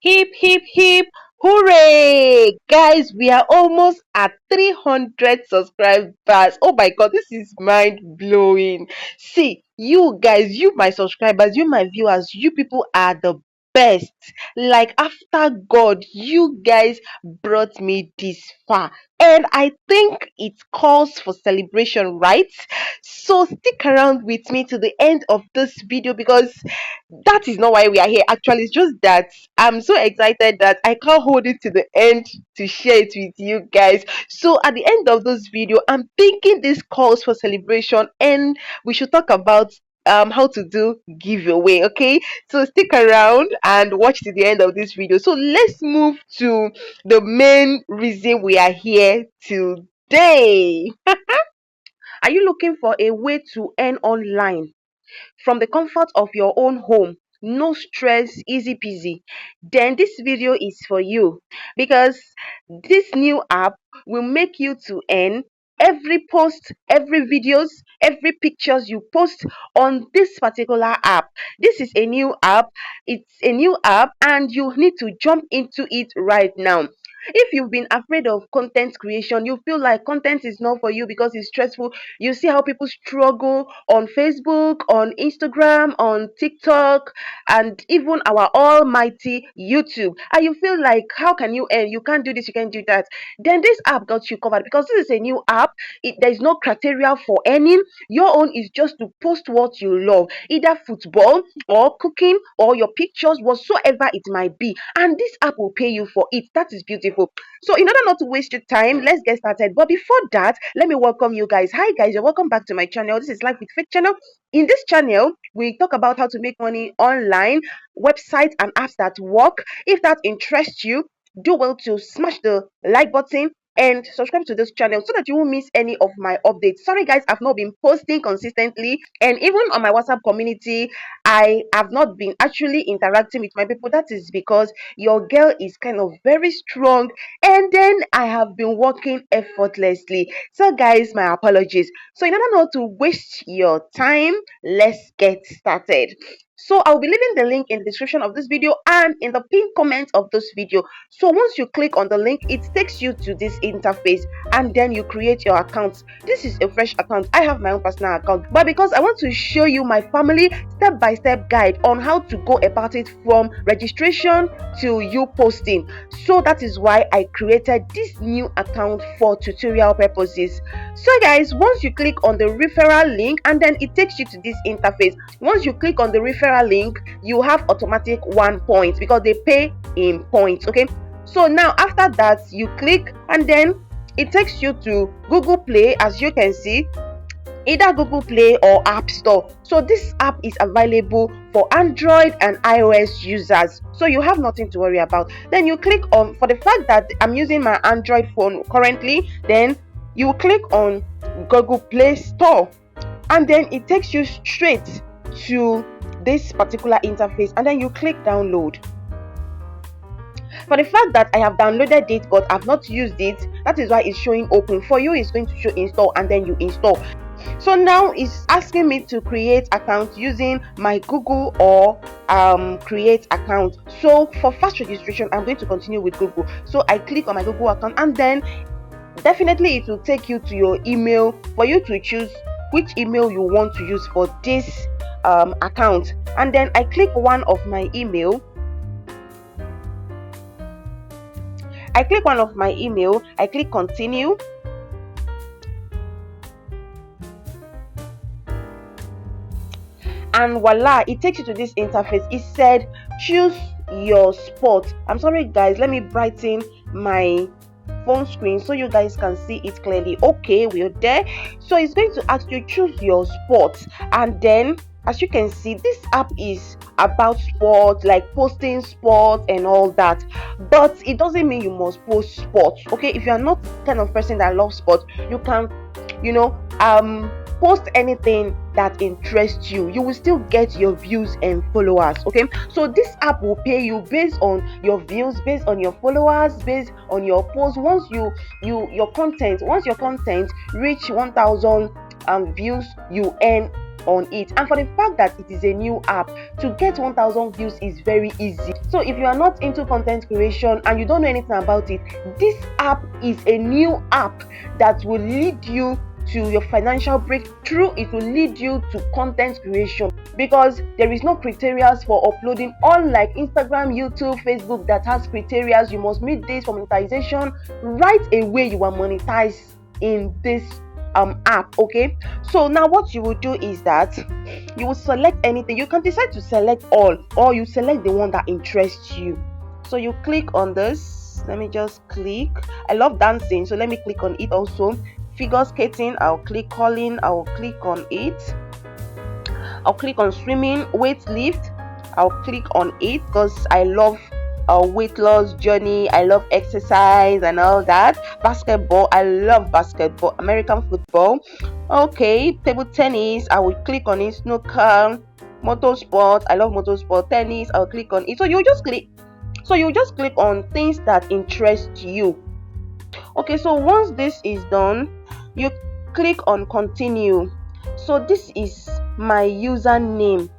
Hip, hip, hip. Hooray! Guys, we are almost at 300 subscribers. Oh my god, this is mind blowing. See, you guys, you my subscribers, you my viewers, you people are the best. Like, after God, you guys brought me this far. And I think it calls for celebration, right? So stick around with me to the end of this video because that is not why we are here. Actually, it's just that I'm so excited that I can't hold it to the end to share it with you guys. So at the end of this video, I'm thinking this calls for celebration, and we should talk about how to do giveaway. Okay, so stick around and watch to the end of this video. So let's move to the main reason we are here today. Are you looking for a way to earn online from the comfort of your own home? No stress, easy peasy. Then this video is for you because this new app will make you to earn every post, every videos, every pictures you post on this particular app. This is a new app. It's a new app and you need to jump into it right now. If you've been afraid of content creation, you feel like content is not for you because it's stressful. You see how people struggle on Facebook, on Instagram, on TikTok, and even our almighty YouTube. And you feel like, how can you earn? You can't do this, you can't do that. Then this app got you covered because this is a new app. There is no criteria for earning. Your own is just to post what you love, either football or cooking or your pictures, whatsoever it might be. And this app will pay you for it. That is beautiful. So in order not to waste your time, let's get started. But before that, let me welcome you guys. Hi guys, you're welcome back to my channel. This is Life with Faith channel. In this channel, we talk about how to make money online, websites and apps that work. If that interests you, do well to smash the like button and subscribe to this channel so that you won't miss any of my updates. Sorry guys, I've not been posting consistently, and even on my WhatsApp community I have not been actually interacting with my people. That is because your girl is kind of very strong, and then I have been working effortlessly. So guys, my apologies. So in order not to waste your time, let's get started. So I'll be leaving the link in the description of this video and in the pinned comment of this video. So once you click on the link, it takes you to this interface and then you create your account. This is a fresh account. I have my own personal account, but because I want to show you my family step-by-step guide on how to go about it from registration to you posting. So that is why I created this new account for tutorial purposes. So guys, once you click on the referral link and then it takes you to this interface. Once you click on the referral link, you have automatic 1 point because they pay in points. Okay, so now after that you click and then it takes you to Google Play, as you can see, either Google Play or App Store. So this app is available for Android and iOS users, so you have nothing to worry about. Then you click on, for the fact that I'm using my Android phone currently, then you click on Google Play Store and then it takes you straight to this particular interface and then you click download. For the fact that I have downloaded it but I've not used it, that is why it's showing open. For you, it's going to show install and then you install. So now it's asking me to create account using my Google or create account. So for fast registration, I'm going to continue with Google. So I click on my Google account and then definitely it will take you to your email for you to choose which email you want to use for this account. And then I click one of my email. I click continue. And voila, it takes you to this interface. It said choose your sport. I'm sorry guys, let me brighten my phone screen so you guys can see it clearly. Okay, we're there. So it's going to ask you choose your sport, and then as you can see, this app is about sport, like posting sport and all that, but it doesn't mean you must post sport. Okay, if you are not the kind of person that loves sport, you can, post anything that interests you. You will still get your views and followers. Okay, so this app will pay you based on your views, based on your followers, based on your posts. Once your content reach 1,000 views, you earn on it. And for the fact that it is a new app, to get 1,000 views is very easy. So if you are not into content creation and you don't know anything about it, this app is a new app that will lead you to your financial breakthrough. It will lead you to content creation, because there is no criteria for uploading, unlike Instagram, YouTube, Facebook that has criteria. You must meet this for monetization. Right away you are monetized in this app. Okay, so now what you will do is that you will select anything. You can decide to select all, or you select the one that interests you. So you click on this. Let me just click. I love dancing, so let me click on it also. Figure skating, I'll click. Calling, I'll click on it. I'll click on swimming. Weight lift, I'll click on it, because I love weight loss journey. I love exercise and all that. Basketball, I love basketball. American football, okay. Table tennis, I will click on it. Snooker, motorsport, I love motorsport. Tennis, I'll click on it. So you just click on things that interest you. Okay, so once this is done, you click on continue. So this is my username.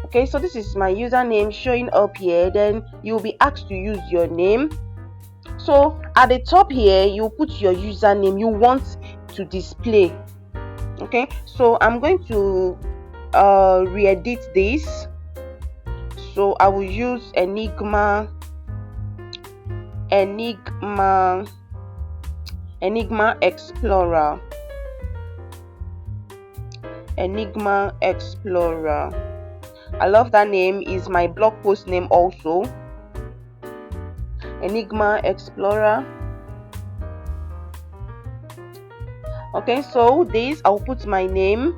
Okay, so this is my username showing up here. Then you'll be asked to use your name. So at the top here, you put your username you want to display. Okay, so I'm going to re-edit this. So I will use Enigma Explorer. Enigma Explorer. I love that name. Is my blog post name also. Enigma Explorer. Okay, so this, I'll put my name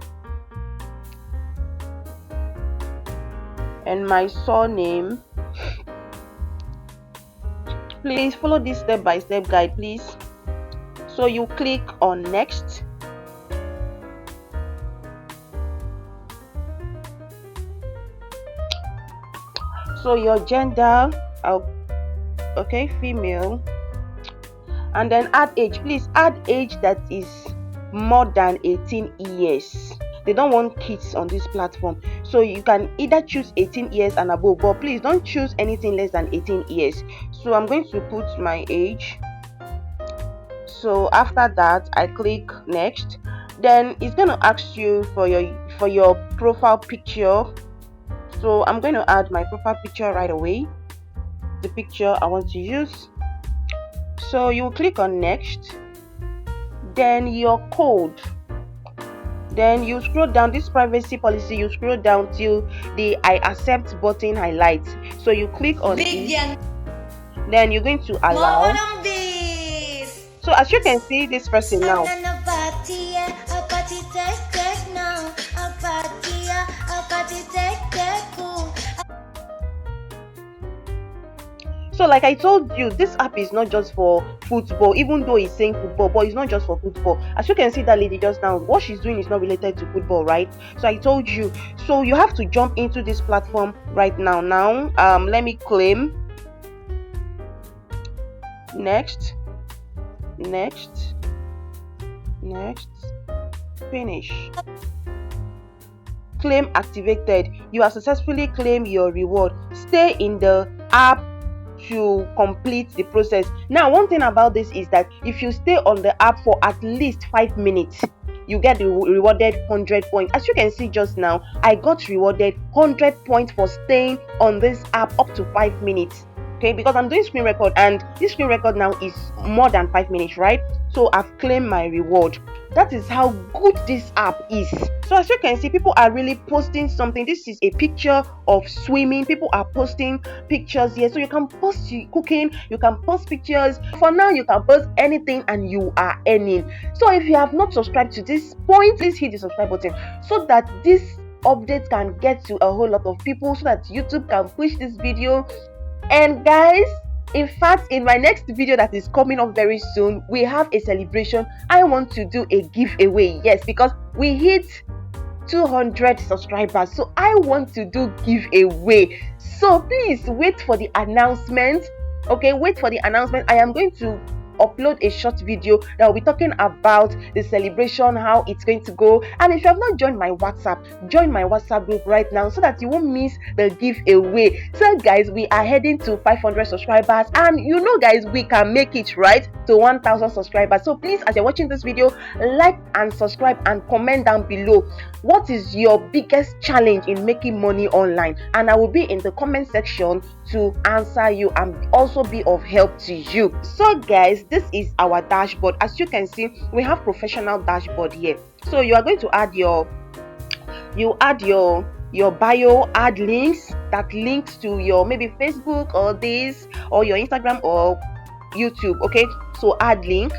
and my surname. Please follow this step-by-step guide, please. So you click on next. So your gender, okay, female, and then add age. Please add age that is more than 18 years. They don't want kids on this platform, so you can either choose 18 years and above, but please don't choose anything less than 18 years. So I'm going to put my age. So after that, I click next. Then it's going to ask you for your profile picture. So I'm going to add my profile picture right away, the picture I want to use. So you click on next, then your code, then you scroll down. This privacy policy, you scroll down till the I accept button highlights. So you click on it, then you're going to allow. So as you can see, this person now, so like I told you, this app is not just for football, even though it's saying football, but it's not just for football. As you can see, that lady just now, what she's doing is not related to football, right? So I told you, so you have to jump into this platform right now. Let me claim. Next, finish. Claim activated. You have successfully claimed your reward. Stay in the app to complete the process. Now, one thing about this is that if you stay on the app for at least 5 minutes, you get rewarded 100 points. As you can see just now, I got rewarded 100 points for staying on this app up to 5 minutes. Okay, because I'm doing screen record, and this screen record now is more than 5 minutes, right? So I've claimed my reward. That is how good this app is. So as you can see, people are really posting something. This is a picture of swimming. People are posting pictures here. So you can post cooking, you can post pictures. For now, you can post anything and you are earning. So if you have not subscribed to this point, please hit the subscribe button so that this update can get to a whole lot of people, so that YouTube can push this video. And guys, in fact, in my next video that is coming up very soon, we have a celebration. I want to do a giveaway. Yes, because we hit 200 subscribers, so I want to do giveaway. So please wait for the announcement. Okay, wait for the announcement. I am going to upload a short video that will be talking about the celebration, how it's going to go. And if you have not joined my WhatsApp, join my WhatsApp group right now so that you won't miss the giveaway. So guys, we are heading to 500 subscribers, and you know guys, we can make it right to 1000 subscribers. So please, as you're watching this video, like and subscribe and comment down below what is your biggest challenge in making money online, and I will be in the comment section to answer you and also be of help to you. So guys, this is our dashboard. As you can see, we have professional dashboard here. So you are going to add your bio, add links that links to your maybe Facebook or this or your Instagram or YouTube. Okay, so add link.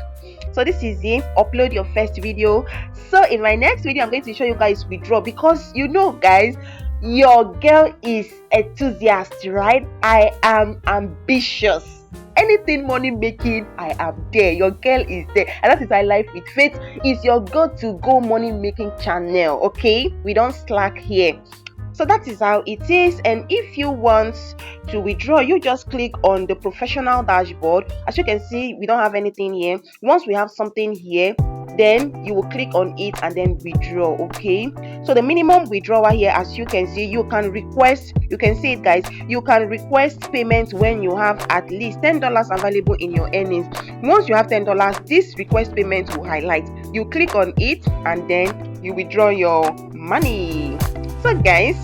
So this is it. Upload your first video. So in my next video, I'm going to show you guys withdraw, because you know guys, your girl is enthusiast, right? I am ambitious. Anything money making, I am there. Your girl is there, and that is why Life with Faith is your go-to-go money making channel. Okay, we don't slack here. So that is how it is. And if you want to withdraw, you just click on the professional dashboard. As you can see, we don't have anything here. Once we have something here, then you will click on it and then withdraw. Okay, so the minimum withdrawal here, as you can see, you can request, you can see it guys, you can request payment when you have at least $10 available in your earnings. Once you have $10, this request payment will highlight. You click on it and then you withdraw your money. So guys,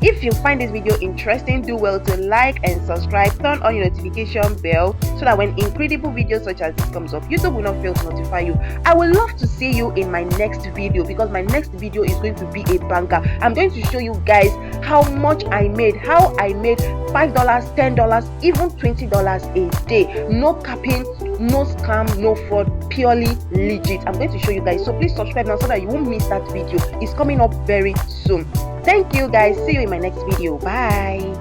if you find this video interesting, do well to like and subscribe, turn on your notification bell so that when incredible videos such as this comes up, YouTube will not fail to notify you. I would love to see you in my next video, because my next video is going to be a banger. I'm going to show you guys how much I made, how I made $5, $10, even $20 a day. No capping, no scam, no fraud, purely legit. I'm going to show you guys, so please subscribe now so that you won't miss that video. It's coming up very soon. Thank you guys. See you in my next video. Bye.